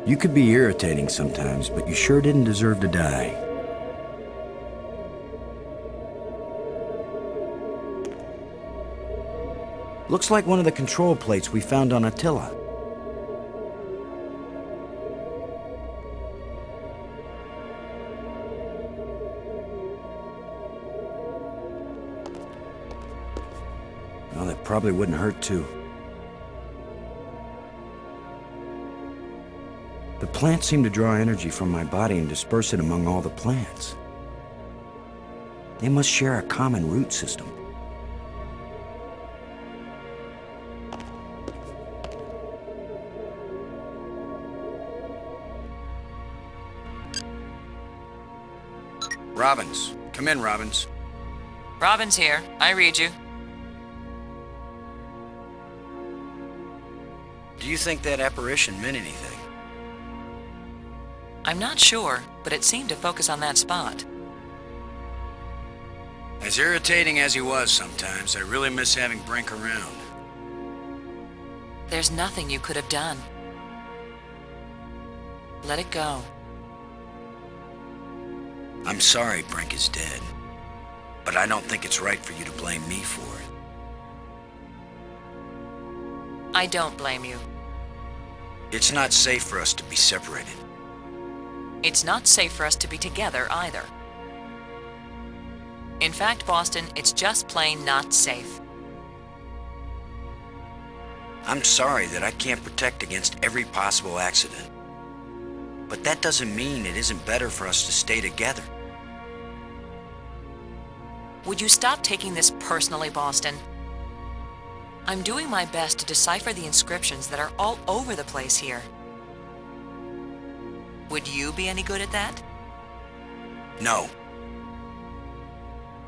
You could be irritating sometimes, but you sure didn't deserve to die. Looks like one of the control plates we found on Attila. Well, that probably wouldn't hurt too. The plants seem to draw energy from my body and disperse it among all the plants. They must share a common root system. Robbins. Come in, Robbins. Robbins here. I read you. Do you think that apparition meant anything? I'm not sure, but it seemed to focus on that spot. As irritating as he was sometimes, I really miss having Brink around. There's nothing you could have done. Let it go. I'm sorry Brink is dead, but I don't think it's right for you to blame me for it. I don't blame you. It's not safe for us to be separated. It's not safe for us to be together either. In fact, Boston, it's just plain not safe. I'm sorry that I can't protect against every possible accident. But that doesn't mean it isn't better for us to stay together. Would you stop taking this personally, Boston? I'm doing my best to decipher the inscriptions that are all over the place here. Would you be any good at that? No.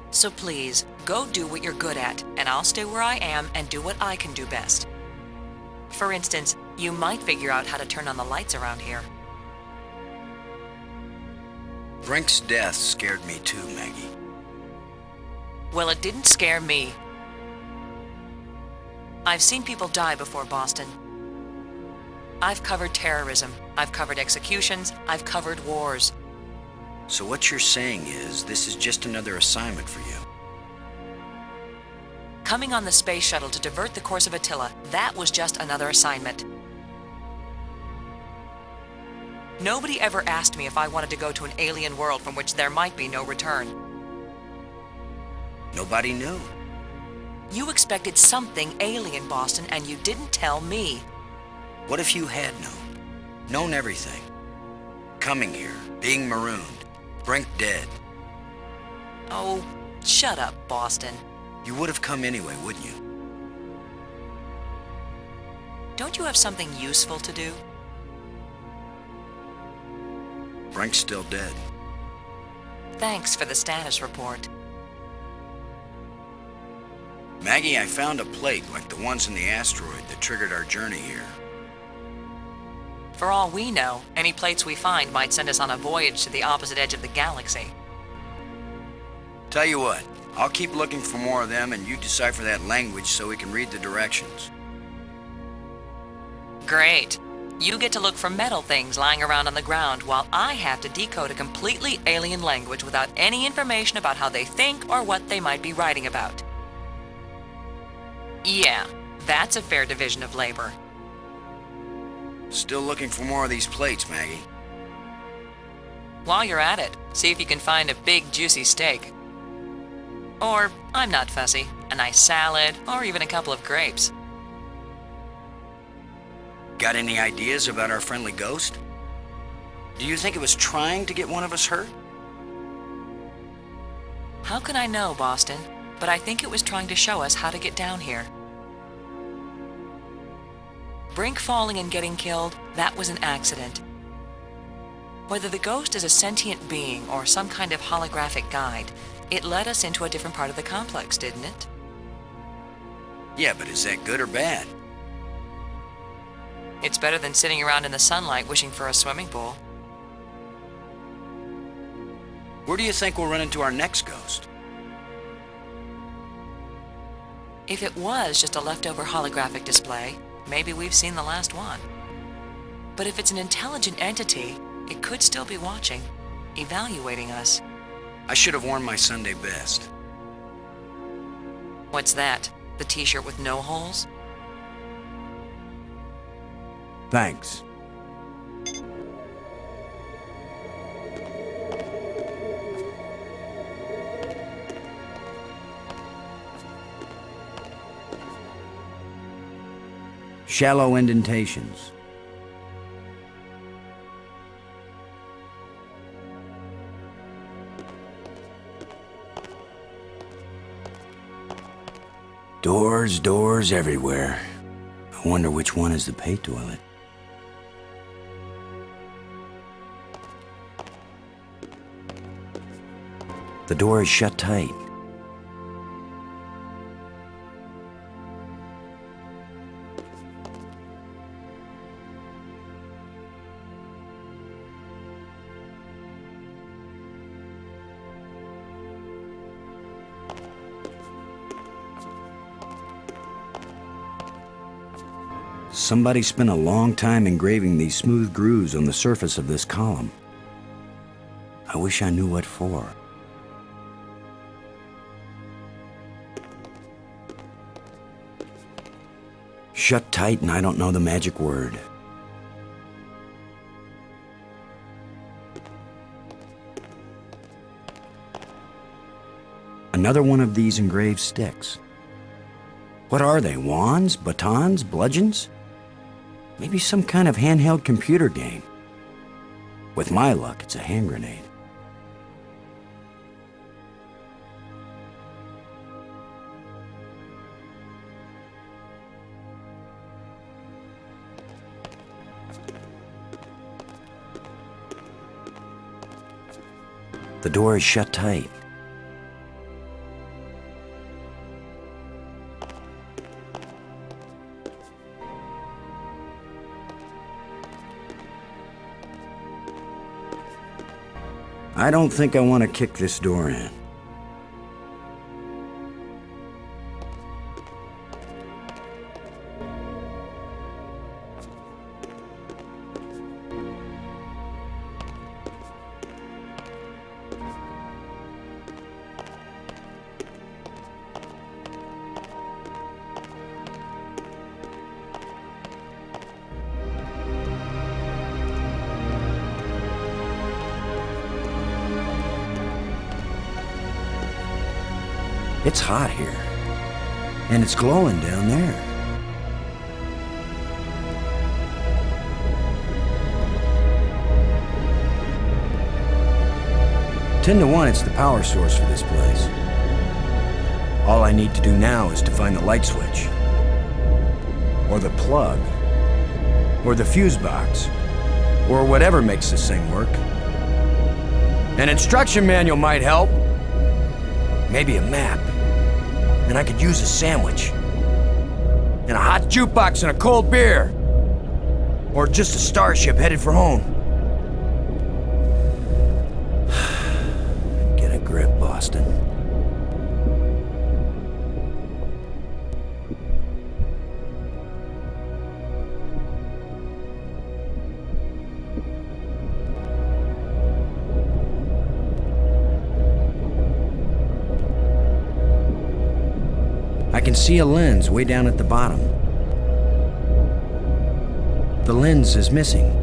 So please, go do what you're good at, and I'll stay where I am and do what I can do best. For instance, you might figure out how to turn on the lights around here. Brink's death scared me too, Maggie. Well, it didn't scare me. I've seen people die before, Boston. I've covered terrorism, I've covered executions, I've covered wars. So what you're saying is, this is just another assignment for you? Coming on the space shuttle to divert the course of Attila, that was just another assignment. Nobody ever asked me if I wanted to go to an alien world from which there might be no return. Nobody knew. You expected something alien, Boston, and you didn't tell me. What if you had known everything? Coming here, being marooned, Brink dead. Oh, shut up, Boston. You would have come anyway, wouldn't you? Don't you have something useful to do? Brink's still dead. Thanks for the status report. Maggie, I found a plate like the ones in the asteroid that triggered our journey here. For all we know, any plates we find might send us on a voyage to the opposite edge of the galaxy. Tell you what, I'll keep looking for more of them and you decipher that language so we can read the directions. Great. You get to look for metal things lying around on the ground while I have to decode a completely alien language without any information about how they think or what they might be writing about. Yeah, that's a fair division of labor. Still looking for more of these plates, Maggie. While you're at it, see if you can find a big juicy steak. Or, I'm not fussy, a nice salad, or even a couple of grapes. Got any ideas about our friendly ghost? Do you think it was trying to get one of us hurt? How can I know, Boston? But I think it was trying to show us how to get down here. Brink falling and getting killed, that was an accident. Whether the ghost is a sentient being or some kind of holographic guide, it led us into a different part of the complex, didn't it? Yeah, but is that good or bad? It's better than sitting around in the sunlight wishing for a swimming pool. Where do you think we'll run into our next ghost? If it was just a leftover holographic display, maybe we've seen the last one. But if it's an intelligent entity, it could still be watching, evaluating us. I should have worn my Sunday best. What's that? The t-shirt with no holes? Thanks. Shallow indentations. Doors everywhere. I wonder which one is the pay toilet. The door is shut tight. Somebody spent a long time engraving these smooth grooves on the surface of this column. I wish I knew what for. Shut tight and I don't know the magic word. Another one of these engraved sticks. What are they? Wands? Batons? Bludgeons? Maybe some kind of handheld computer game. With my luck, it's a hand grenade. The door is shut tight. I don't think I want to kick this door in. It's hot here, and it's glowing down there. 10 to 1, it's the power source for this place. All I need to do now is to find the light switch, or the plug, or the fuse box, or whatever makes this thing work. An instruction manual might help. Maybe a map. And I could use a sandwich. And a hot jukebox and a cold beer. Or just a starship headed for home. Get a grip, Boston. I can see a lens way down at the bottom. The lens is missing.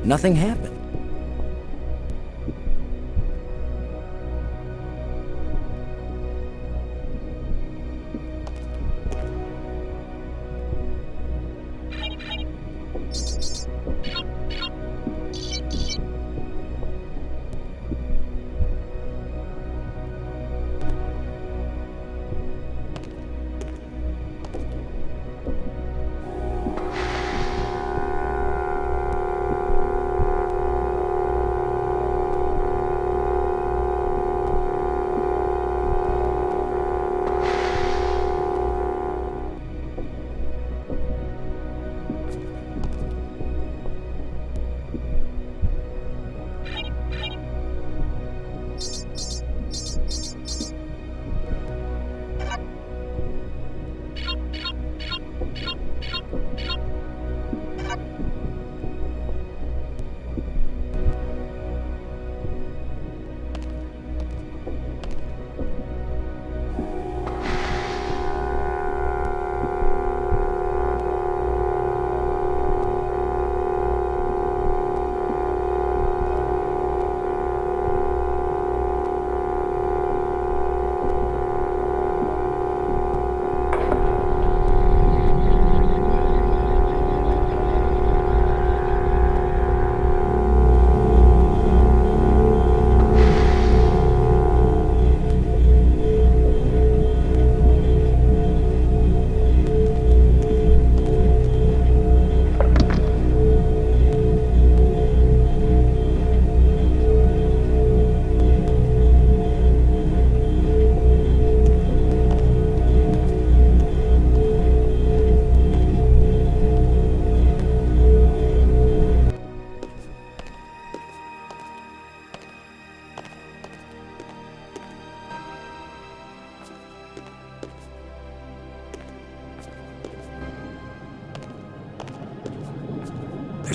Nothing happened.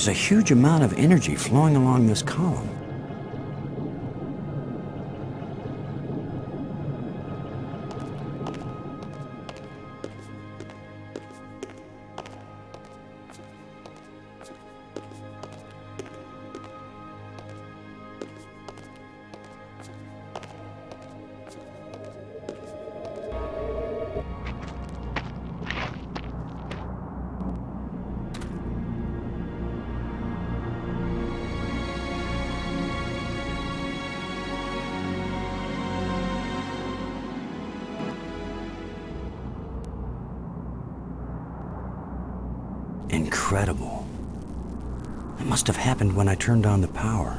There's a huge amount of energy flowing along this column. Incredible. It must have happened when I turned on the power.